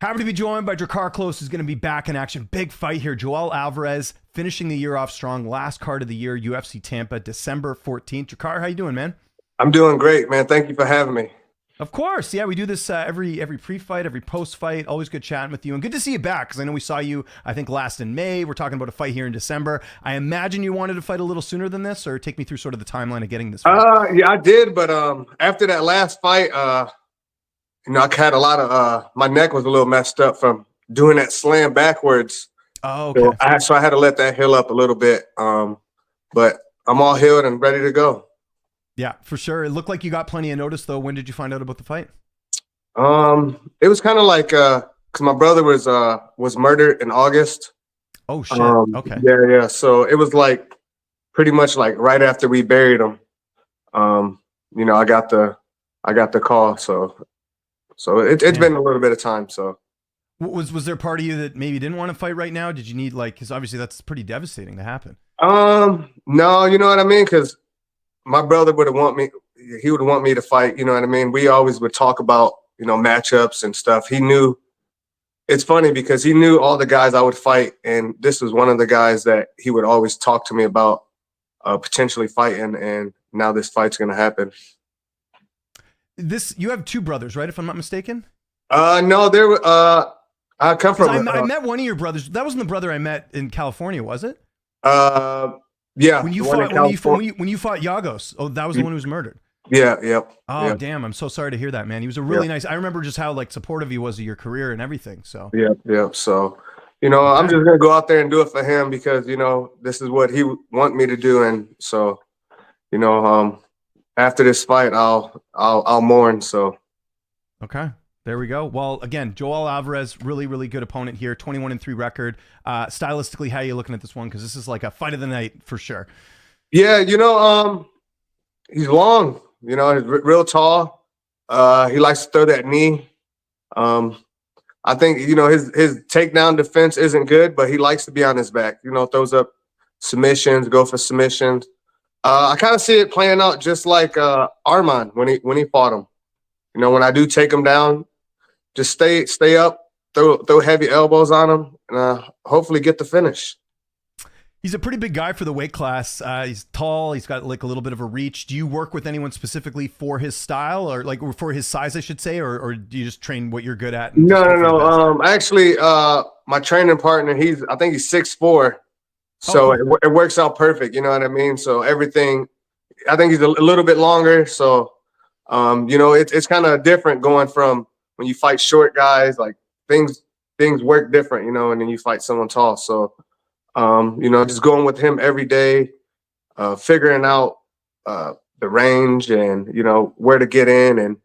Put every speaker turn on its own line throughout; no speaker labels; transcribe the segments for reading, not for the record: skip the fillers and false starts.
Happy to be joined by Drakkar Klose, who's going to be back in action. Big fight here. Joel Alvarez finishing the year off strong. Last card of the year, UFC Tampa, December 14th. Drakkar, how you doing, man?
I'm doing great, man. Thank you for having me.
Of course. Yeah, we do this every pre-fight, every post-fight. Always good chatting with you. And good to see you back, because I know we saw you, I think, last in May. We're talking about a fight here in December. I imagine you wanted to fight a little sooner than this, or take me through sort of the timeline of getting this fight.
Yeah, I did, but after that last fight, I had a lot of my neck was a little messed up from doing that slam backwards.
Oh, okay.
So I had to let that heal up a little bit. But I'm all healed and ready to go.
Yeah, for sure. It looked like you got plenty of notice, though. When did you find out about the fight?
It was kind of like because my brother was murdered in August.
Oh shit. Okay.
Yeah. So it was like pretty much like right after we buried him. I got the call. So it's been a little bit of time. So
was there part of you that maybe didn't want to fight right now? Did you need because obviously that's pretty devastating to happen.
No, you know what I mean? Because my brother would want me to fight, you know what I mean? We always would talk about, matchups and stuff. He knew, it's funny because he knew all the guys I would fight, and this was one of the guys that he would always talk to me about potentially fighting, and now this fight's going to happen.
You have two brothers, right? If I'm not mistaken?
No, I come from.
I met one of your brothers. That wasn't the brother I met in California, was it?
Yeah.
When you fought Yagos. Oh, that was the one who was murdered.
Yeah. Yep.
Oh,
yeah.
Damn! I'm so sorry to hear that, man. He was a really nice. I remember just how supportive he was of your career and everything. So.
Yeah. So, I'm just gonna go out there and do it for him because this is what he want me to do, and so, after this fight, I'll mourn. So.
Okay. There we go. Well, again, Joel Alvarez, really, really good opponent here. 21-3 record. Stylistically, how are you looking at this one? Because this is like a fight of the night for sure.
Yeah, he's long. He's real tall. He likes to throw that knee. I think his takedown defense isn't good, but he likes to be on his back. Throws up submissions, go for submissions. I kind of see it playing out just like Arman when he fought him. When I do take him down, just stay up, throw heavy elbows on him, and hopefully get the finish.
He's a pretty big guy for the weight class. He's tall. He's got like a little bit of a reach. Do you work with anyone specifically for his style, or like for his size, I should say, or do you just train what you're good at?
No. Actually, my training partner, I think he's 6'4", so it works out perfect. You know what I mean? So everything, I think he's a little bit longer. So, it's kind of different going from when you fight short guys, like things work different, and then you fight someone tall. So, just going with him every day, figuring out the range and, where to get in and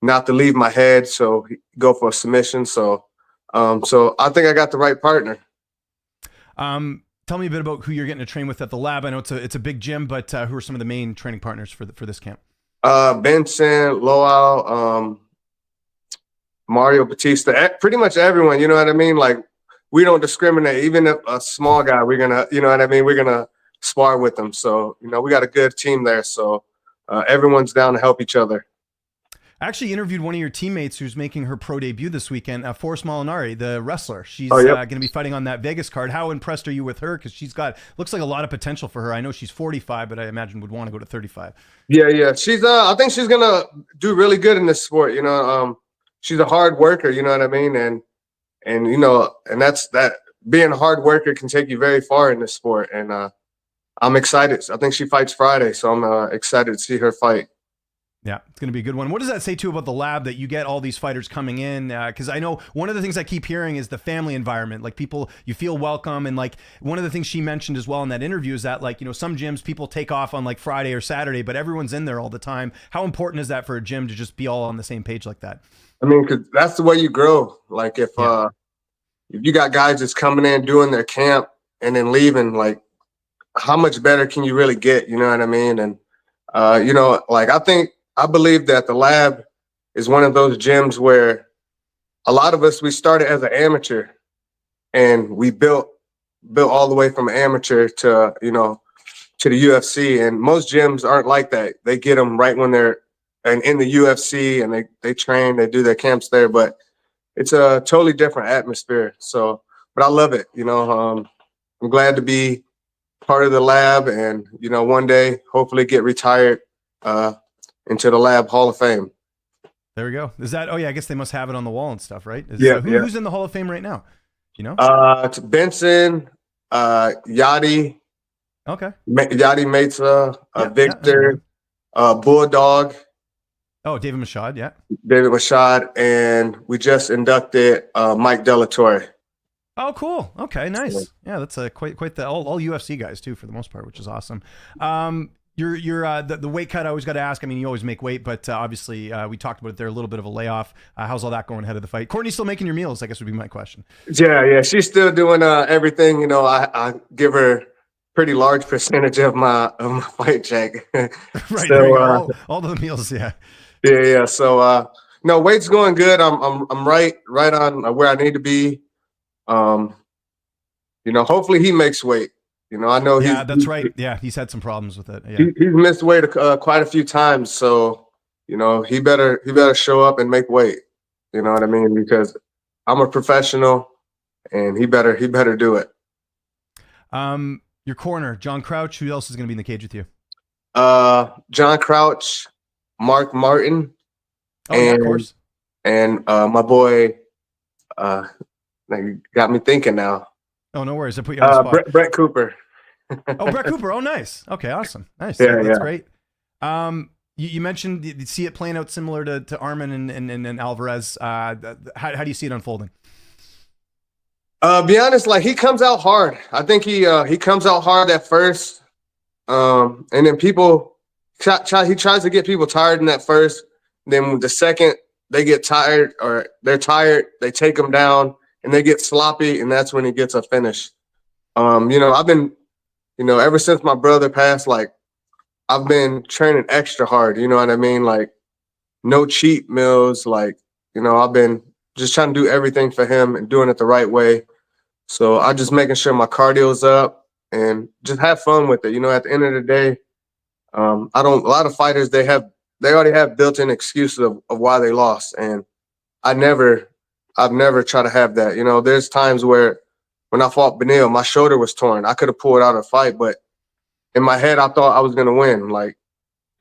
not to leave my head. So go for a submission. So I think I got the right partner.
Tell me a bit about who you're getting to train with at the lab. I know it's a big gym, but who are some of the main training partners for this camp?
Benson, Lowell, Mario Bautista, pretty much everyone, you know what I mean? Like, we don't discriminate. Even if a small guy, we're going to, you know what I mean? We're going to spar with them. So, we got a good team there. So everyone's down to help each other.
I actually interviewed one of your teammates who's making her pro debut this weekend, Forrest Molinari, the wrestler. She's going to be fighting on that Vegas card. How impressed are you with her? Because she's looks like a lot of potential for her. I know she's 45, but I imagine would want to go to 35.
Yeah. She's I think she's gonna do really good in this sport. She's a hard worker. You know what I mean? And that's that. Being a hard worker can take you very far in this sport. And I'm excited. I think she fights Friday, so I'm excited to see her fight.
Yeah, it's going to be a good one. What does that say too about the lab that you get all these fighters coming in? Because I know one of the things I keep hearing is the family environment. Like people, you feel welcome. And like one of the things she mentioned as well in that interview is that some gyms people take off on like Friday or Saturday, but everyone's in there all the time. How important is that for a gym to just be all on the same page like that?
I mean, because that's the way you grow. Like if you got guys just coming in, doing their camp and then leaving, like how much better can you really get? You know what I mean? And, I believe that the lab is one of those gyms where a lot of us, we started as an amateur and we built all the way from amateur to, to the UFC. And most gyms aren't like that. They get them right when they're in the UFC and they train, they do their camps there. But it's a totally different atmosphere. So, but I love it. I'm glad to be part of the lab, and one day hopefully get retired into the lab Hall of Fame.
There we go. Is that? Oh yeah, I guess they must have it on the wall and stuff, right?
Yeah,
Who's in the Hall of Fame right now?
It's Benson, Yachty.
Okay.
Yachty Mesa, Victor,
Yeah.
Bulldog.
Oh, David Machad, yeah.
David Machad, and we just inducted Mike Dellatorre.
Oh, cool. Okay, nice. Yeah, that's quite the all UFC guys too, for the most part, which is awesome. The weight cut. I always got to ask. I mean, you always make weight, but obviously we talked about it there. A little bit of a layoff. How's all that going ahead of the fight? Courtney's still making your meals, I guess would be my question.
Yeah, she's still doing everything. I give her pretty large percentage of my fight check.
Right. So, all the meals. Yeah.
Yeah. So no, weight's going good. I'm right on where I need to be. Hopefully he makes weight. I know.
Yeah, that's right. Yeah, he's had some problems with it. Yeah.
He's missed weight quite a few times. So he better show up and make weight. You know what I mean? Because I'm a professional, and he better do it.
Your corner, John Crouch. Who else is going to be in the cage with you?
John Crouch, Mark Martin,
of course,
and my boy. You got me thinking now.
Oh, no worries. I put you on the spot.
Brett Cooper.
Oh, Brett Cooper. Oh, nice. Okay, awesome. Nice.
Yeah,
that's great. You mentioned you see it playing out similar to Arman and Alvarez. How do you see it unfolding?
Be honest, like he comes out hard. I think he comes out hard at first, and then people he tries to get people tired in that first. Then the second they get tired or they're tired, they take him down and they get sloppy, and that's when he gets a finish. I've been, ever since my brother passed, like I've been training extra hard. You know what I mean? Like no cheat meals. Like I've been just trying to do everything for him and doing it the right way. So I'm just making sure my cardio's up and just have fun with it. At the end of the day, a lot of fighters, they already have built-in excuses of why they lost. And I've never tried to have that. There's times where when I fought Benil, my shoulder was torn. I could have pulled out a fight, but in my head, I thought I was going to win. Like,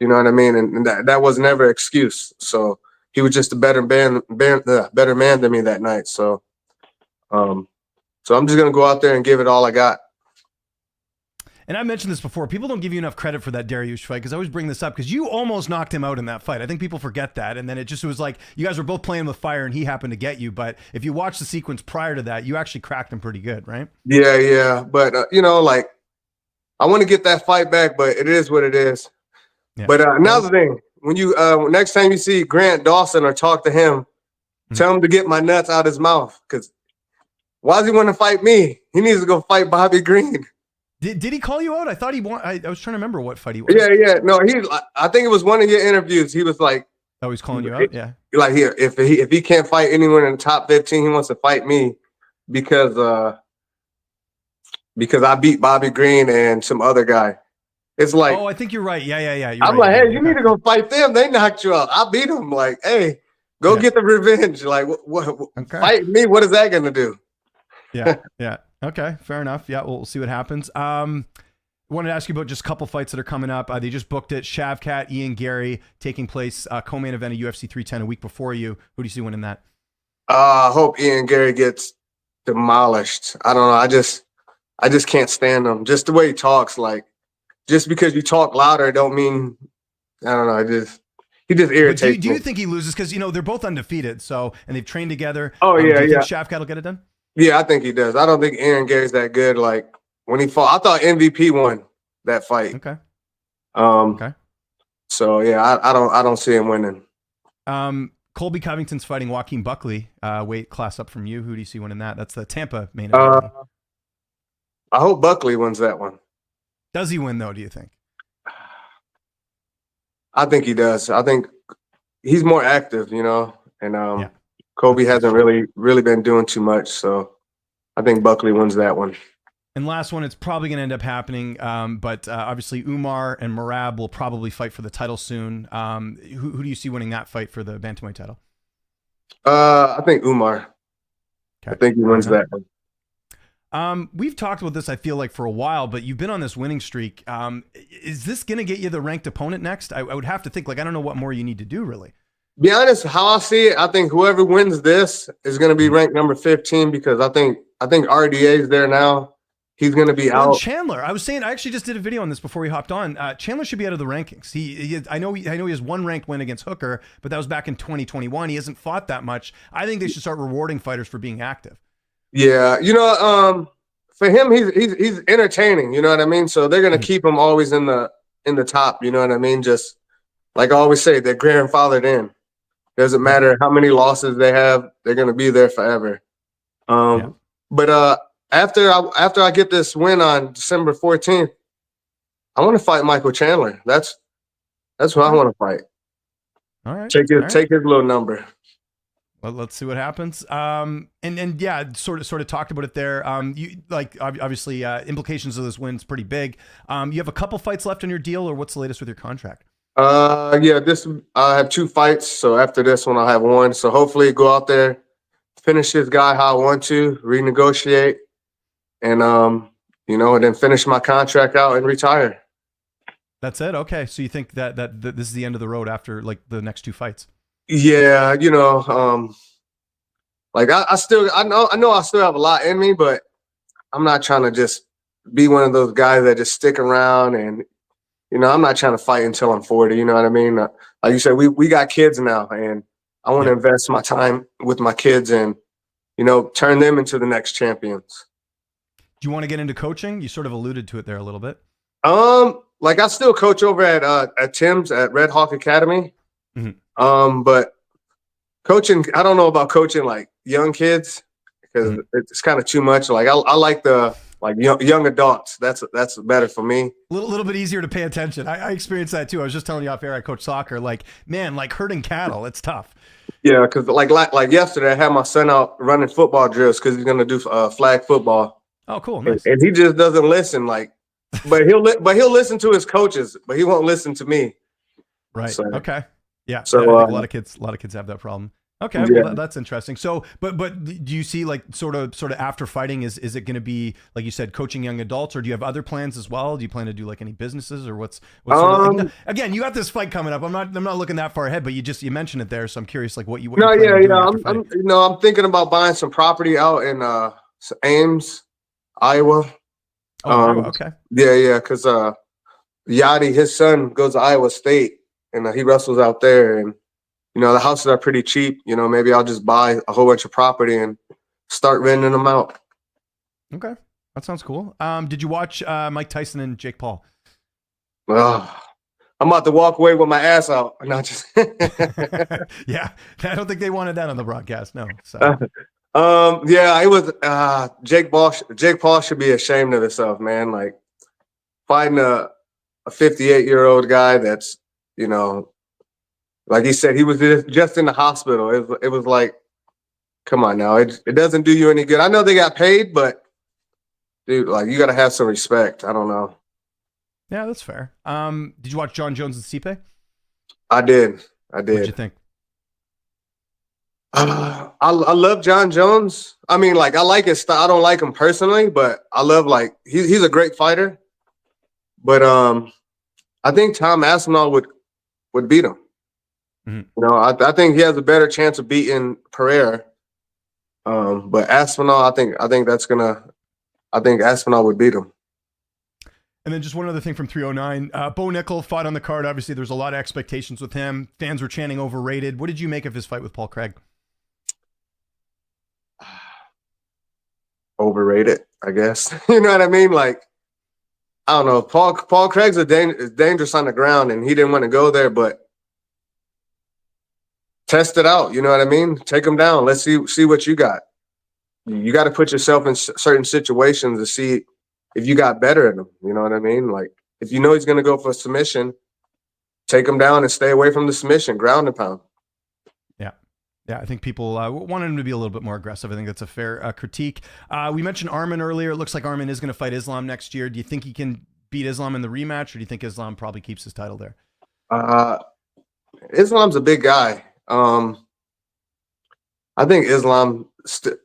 you know what I mean? And that was never an excuse. So he was just a better man than me that night. So, so I'm just going to go out there and give it all I got.
And I mentioned this before. People don't give you enough credit for that Dariush fight, because I always bring this up because you almost knocked him out in that fight. I think people forget that. And then it just was like you guys were both playing with fire and he happened to get you. But if you watch the sequence prior to that, you actually cracked him pretty good, right?
Yeah. But, like I want to get that fight back, but it is what it is. Yeah. But another thing, when you next time you see Grant Dawson or talk to him, tell him to get my nuts out his mouth, because why does he want to fight me? He needs to go fight Bobby Green.
Did he call you out? I thought he won. I was trying to remember what fight he was.
Yeah. No, I think it was one of your interviews. He was like,
"Oh, he's calling you out." Yeah.
Like if he can't fight anyone in the top 15, he wants to fight me because I beat Bobby Green and some other guy. It's like,
oh, I think you're right. Yeah.
I'm
right.
like, hey, you need to go fight them. They knocked you out. I beat them. Like, hey, go get the revenge. Like, what fight me? What is that going to do?
Yeah. Okay, fair enough. Yeah, we'll see what happens. Wanted to ask you about just a couple fights that are coming up. They just booked it. Shavkat, Ian Gary, taking place co-main event of UFC 310 a week before you. Who do you see winning that?
I hope Ian Gary gets demolished. I don't know. I just can't stand him. Just the way he talks. Like, just because you talk louder don't mean, I don't know. He just irritates me.
Do you think he loses? Because they're both undefeated. So, and they've trained together.
Oh yeah,
do you think Shavkat will get it done?
Yeah, I think he does. I don't think Aaron Gary's that good. Like when he fought, I thought MVP won that fight.
Okay.
Okay. So yeah, I don't see him winning.
Colby Covington's fighting Joaquin Buckley. Weight class up from you. Who do you see winning that? That's the Tampa main event.
I hope Buckley wins that one.
Does he win though? Do you think?
I think he does. I think he's more active, and Colby hasn't really been doing too much, so I think Buckley wins that one.
And last one, it's probably going to end up happening, but obviously Umar and Merab will probably fight for the title soon. Who do you see winning that fight for the bantamweight title?
I think Umar. I
Okay.
think he wins that.
We've talked about this, I feel like, for a while, but you've been on this winning streak. Is this going to get you the ranked opponent next? I would have to think, like, I don't know what more you need to do, really.
Be honest, how I see it, I think whoever wins this is going to be ranked number 15 because I think RDA is there now. He's going to be
Well, and
out.
Chandler, I was saying, I actually just did a video on this before we hopped on. Chandler should be out of the rankings. I know he has one ranked win against Hooker, but that was back in 2021. He hasn't fought that much. I think they should start rewarding fighters for being active.
Yeah, for him, he's entertaining. You know what I mean? So they're going to keep him always in the top. You know what I mean? Just like I always say, they're grandfathered in. Doesn't matter how many losses they have, they're going to be there forever. But after I get this win on December 14th, I want to fight Michael Chandler. That's who I want to fight.
All right.
Take his little number.
Well, let's see what happens. And yeah, sort of talked about it there. You like obviously implications of this win's pretty big. You have a couple fights left on your deal, or what's the latest with your contract?
Yeah, I have 2 fights. So after this one, I'll have 1. So hopefully go out there, finish this guy how I want to, renegotiate, and and then finish my contract out and retire.
That's it. Okay, so you think that this is the end of the road after like the next 2 fights?
Yeah, like I know I still have a lot in me, but I'm not trying to just be one of those guys that just stick around and I'm not trying to fight until I'm 40. You know what I mean? Like you said, we got kids now, and I want to invest my time with my kids and turn them into the next champions.
Do you want to get into coaching? You sort of alluded to it there a little bit.
Like I still coach over at Tim's at Red Hawk Academy.
Mm-hmm.
But coaching, I don't know about coaching like young kids because it's kind of too much. Like I like the young adults. That's better for me.
A little bit easier to pay attention. I experienced that too. I was just telling you off air. I coach soccer. Like, man, like herding cattle. It's tough.
Yeah, because like yesterday, I had my son out running football drills because he's gonna do flag football.
Oh, cool, nice.
And he just doesn't listen. But he'll listen to his coaches, but he won't listen to me.
Right. So, okay. Yeah.
So
I think a lot of kids have that problem. Okay, yeah. Well, that's interesting. So, but do you see like sort of after fighting, is it going to be like you said, coaching young adults, or do you have other plans as well? Do you plan to do like any businesses, or what's sort of again? You got this fight coming up. I'm not looking that far ahead, but you mentioned it there, so I'm curious like what you.
No, yeah. I'm thinking about buying some property out in Ames, Iowa.
Iowa, okay.
Yeah, because Yachty, his son goes to Iowa State, and he wrestles out there, and the houses are pretty cheap. Maybe I'll just buy a whole bunch of property and start renting them out.
Okay, that sounds cool. Did you watch Mike Tyson and Jake Paul?
I'm about to walk away with my ass out. Not just.
Yeah, I don't think they wanted that on the broadcast. No. So.
Yeah, it was. Jake Paul should be ashamed of himself, man. Like fighting a 58-year-old guy that's like he said, he was just in the hospital. It was like, come on now. It doesn't do you any good. I know they got paid, but dude, like you got to have some respect. I don't know.
Yeah, that's fair. Did you watch John Jones and Stipe?
I did.
What did you think?
I love John Jones. I mean, like I like his style. I don't like him personally, but I love he's a great fighter. But I think Tom Aspinall would beat him.
Mm-hmm.
I think he has a better chance of beating Pereira. But Aspinall, I think Aspinall would beat him.
And then just one other thing from 309. Bo Nickel fought on the card. Obviously, there's a lot of expectations with him. Fans were chanting overrated. What did you make of his fight with Paul Craig?
Overrated, I guess. You know what I mean? Like, I don't know. Paul Craig's dangerous on the ground, and he didn't want to go there, but test it out. You know what I mean? Take him down. Let's see what you got. You got to put yourself in certain situations to see if you got better at him. You know what I mean? Like if he's going to go for a submission, take him down and stay away from the submission, ground and pound.
Yeah, I think people wanted him to be a little bit more aggressive. I think that's a fair critique. We mentioned Arman earlier. It looks like Arman is going to fight Islam next year. Do you think he can beat Islam in the rematch, or do you think Islam probably keeps his title there?
Islam's a big guy. I think Islam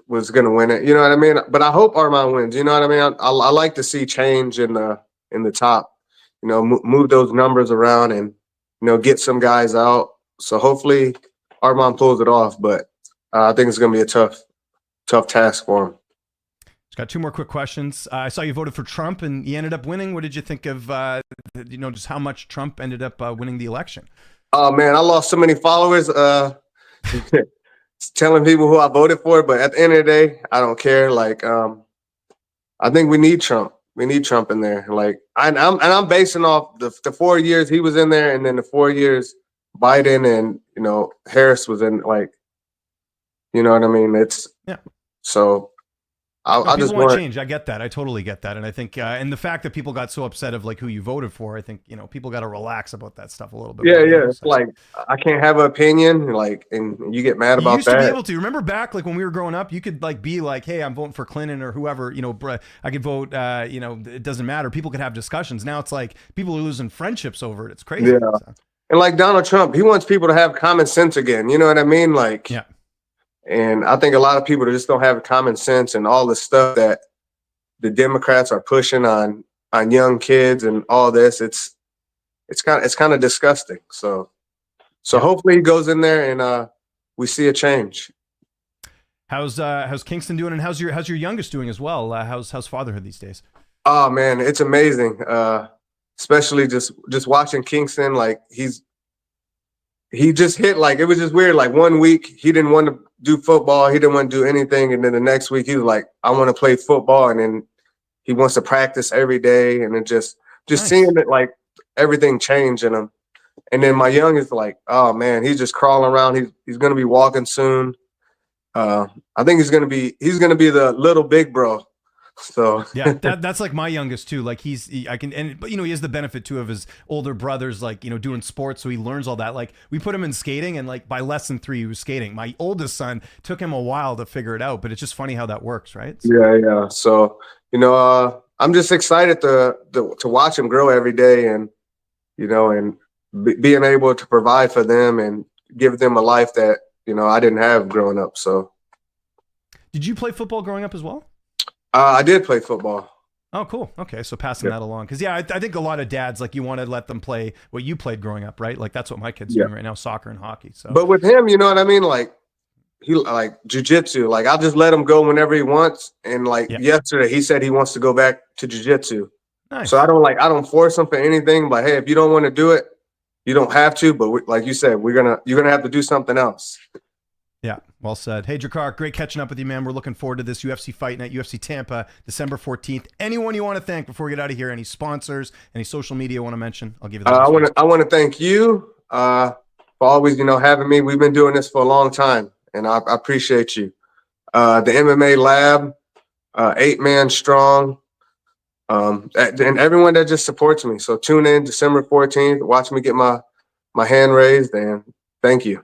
was going to win it. You know what I mean? But I hope Arman wins. You know what I mean? I like to see change in the top. You know, move those numbers around and get some guys out. So hopefully Arman pulls it off. But I think it's going to be a tough task for him.
Just got two more quick questions. I saw you voted for Trump and he ended up winning. What did you think of just how much Trump ended up winning the election?
Oh man, I lost so many followers. Telling people who I voted for, but at the end of the day, I don't care. Like, I think we need Trump. We need Trump in there. Like, I'm basing off the 4 years he was in there, and then the 4 years Biden and Harris was in. Like, you know what I mean? It's so. I just want
change. I get that. I totally get that. And I think, and the fact that people got so upset of like who you voted for, I think, people got to relax about that stuff a little bit.
Yeah. It's like, I can't have an opinion, like, and you get mad about that. You
used to be able to. Remember back, like when we were growing up, you could like be like, hey, I'm voting for Clinton or whoever, I could vote, it doesn't matter. People could have discussions. Now it's like people are losing friendships over it. It's crazy.
Yeah. So. And like Donald Trump, he wants people to have common sense again. You know what I mean? Like,
yeah.
And I think a lot of people just don't have common sense and all the stuff that the Democrats are pushing on young kids and all this. It's kind of disgusting. So hopefully he goes in there and we see a change.
How's Kingston doing, and how's your youngest doing as well? How's fatherhood these days?
Oh man, it's amazing. Especially just watching Kingston. Like he just hit, like, it was just weird. Like 1 week he didn't want to do football, he didn't want to do anything, and then the next week he was like, I want to play football, and then he wants to practice every day, and it just nice. Seeing it, like everything change in him. And then my youngest, like, oh man, he's just crawling around. He's gonna be walking soon. I think he's gonna be the little big bro. So
yeah, that's like my youngest too. Like but he has the benefit too of his older brothers, like, doing sports. So he learns all that. Like we put him in skating, and like by less than 3, he was skating. My oldest son took him a while to figure it out, but it's just funny how that works, right?
So, yeah. So, I'm just excited to watch him grow every day, and, and being able to provide for them and give them a life that, I didn't have growing up. So.
Did you play football growing up as well?
I did play football.
Oh, cool. Okay, so passing that along. Because, I think a lot of dads, like, you want to let them play what you played growing up, right? Like, that's what my kid's doing right now, soccer and hockey. So,
but with him, you know what I mean? Like, he like jiu-jitsu. Like, I'll just let him go whenever he wants. And, like, yesterday, he said he wants to go back to jiu-jitsu. Nice. So I don't force him for anything. But, hey, if you don't want to do it, you don't have to. But like you said, you're gonna have to do something else.
Yeah, well said. Hey, Drakkar, great catching up with you, man. We're looking forward to this UFC Fight Night, UFC Tampa, December 14th. Anyone you want to thank before we get out of here? Any sponsors, any social media you want to mention? I'll give you that.
I want to thank you for always, having me. We've been doing this for a long time, and I appreciate you. The MMA Lab, 8-man strong, and everyone that just supports me. So tune in December 14th. Watch me get my hand raised, and thank you.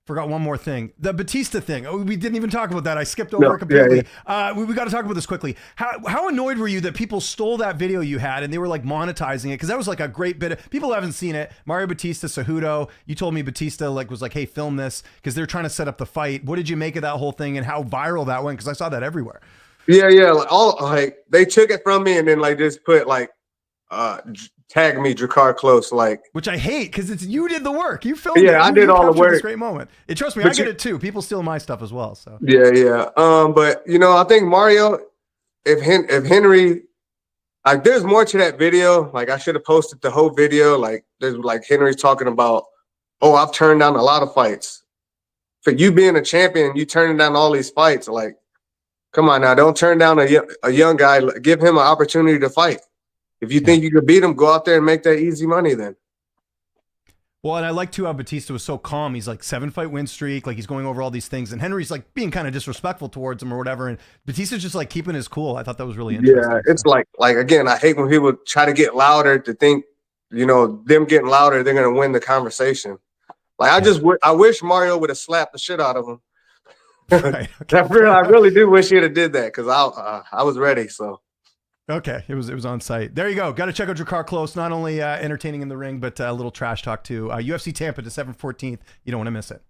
Forgot one more thing. The Bautista thing. Oh, we didn't even talk about that. I skipped over it completely. Yeah. We got to talk about this quickly. How annoyed were you that people stole that video you had and they were like monetizing it? Because that was like a great bit of, people haven't seen it. Mario Bautista, Cejudo. You told me Bautista was like, hey, film this because they're trying to set up the fight. What did you make of that whole thing and how viral that went? Because I saw that everywhere.
Yeah. Like they took it from me and then like just put like tag me Drakkar Klose,
which I hate because it's you did the work. You filmed it.
Yeah, I did all the work.
This great moment. Trust me, I get it too. People steal my stuff as well. So
yeah. But I think Mario, if Henry, like, there's more to that video. Like, I should have posted the whole video. Like, there's like Henry talking about, oh, I've turned down a lot of fights. For you being a champion, you turning down all these fights. Like, come on now, don't turn down a young guy. Give him an opportunity to fight. If you think you could beat him, go out there and make that easy money then.
Well, and I like too how Bautista was so calm. He's like 7-fight win streak, like he's going over all these things, and Henry's like being kind of disrespectful towards him or whatever, and Batista's just like keeping his cool. I thought that was really interesting.
Yeah, it's like again, I hate when people try to get louder to think, them getting louder, they're gonna win the conversation. Like I wish Mario would have slapped the shit out of him. Right, okay. I really do wish he'd have did that because I was ready. So.
Okay, it was on site. There you go. Got to check out Drakkar Klose. Not only entertaining in the ring, but a little trash talk too. UFC Tampa, December 14th. You don't want to miss it.